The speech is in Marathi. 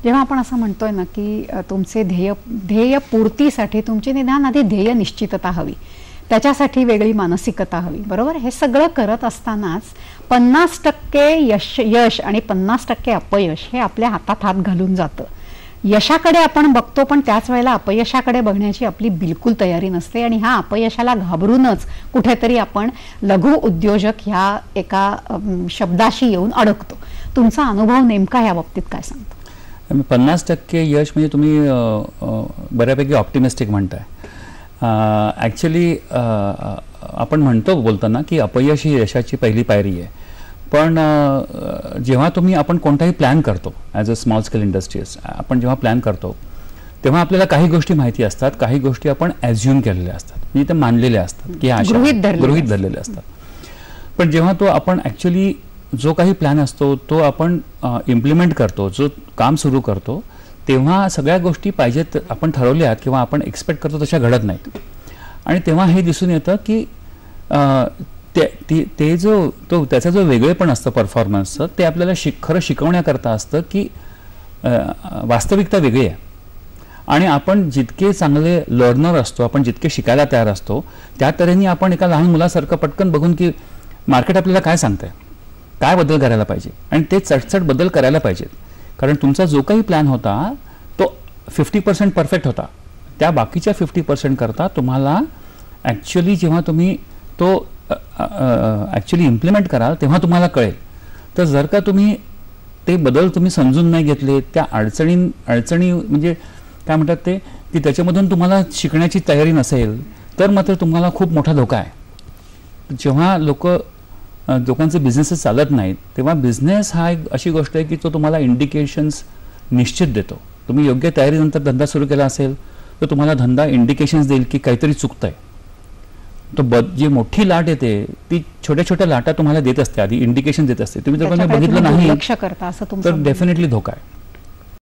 जेव्हा आपण असं म्हणतोय ना की तुमचे ध्येय पूर्तीसाठी तुमची निदान आधी ध्येय निश्चितता हवी, त्याच्यासाठी वेगळी मानसिकता हवी, बरोबर. हे सगळं करत असतानाच 50% यश आणि 50% अपयश हे आपल्या हातात हात घालून जातं. यशाकडे आपण बघतो पण त्याच वेळेला अपयशाकडे बघण्याची आपली बिलकुल तयारी नसते आणि ह्या अपयशाला घाबरूनच कुठेतरी आपण लघु उद्योजक ह्या एका शब्दाशी येऊन अडकतो. तुमचा अनुभव नेमका ह्या बाबतीत काय सांगतो? 50% यश म्हणजे तुम्ही बऱ्यापैकी ऑप्टिमिस्टिक म्हणताय. ॲक्च्युली आपण म्हणतो बोलताना की अपयश ही यशाची पहिली पायरी आहे. पण जेव्हा आपण कोणताही प्लॅन करतो as a small scale industries, आपण जेव्हा प्लॅन करतो तेव्हा आपल्याला काही गोष्टी माहिती असतात, काही गोष्टी आपण ॲज्युम केलेल्या असतात, म्हणजे ते मानलेल्या असतात की गृहीत धरलेले असतात. पण जेव्हा आपण ॲक्च्युली जो काही प्लॅन असतो तो आपण इम्प्लिमेंट करतो, जो काम सुरू करतो, तेव्हा सगळ्या गोष्टी पाहिजेत आपण ठरवल्या किंवा आपण एक्सपेक्ट करतो तशा घडत नाहीत. आणि तेव्हा हे दिसून येतं की त्याचा जो वेगळेपण असतं परफॉर्मन्सचं, ते आपल्याला खरं शिकवण्याकरता असतं की वास्तविकता वेगळी आहे. आणि आपण जितके चांगले लर्नर असतो, आपण जितके शिकायला तयार असतो, त्या तऱ्हेने आपण एका लहान मुलासारखं पटकन बघून की मार्केट आपल्याला काय सांगतंय, काय बदल करायला पाहिजे, आणि ते चटचट बदल करायला पाहिजेत. कारण तुमचा जो काही प्लॅन होता तो 50% परफेक्ट होता. त्या बाकीच्या 50% करता तुम्हाला ॲक्च्युली जेव्हा तुम्ही तो ॲक्च्युली इम्प्लिमेंट कराल तेव्हा तुम्हाला कळेल. तर जर का तुम्ही ते बदल समजून नाही घेतले, त्या अडचणी म्हणजे काय म्हणतात ते की त्याच्यामधून तुम्हाला शिकण्याची तयारी नसेल, तर मात्र तुम्हाला खूप मोठा धोका आहे. जेव्हा लोकांचे बिझनेसेस चालत नाहीत तेव्हा बिझनेस हा एक अशी गोष्ट आहे की तो तुम्हाला इंडिकेशन्स निश्चित देतो. तुम्ही योग्य तयारीनंतर धंदा सुरू केला असेल तर तुम्हाला धंदा इंडिकेशन्स देईल की काहीतरी चुकतंय. जी मोठी लाट येते ती छोट्या छोट्या लाटा तुम्हाला देत असते, आधी इंडिकेशन देत असते. तुम्ही जर बघितलं नाही तर डेफिनेटली धोका आहे.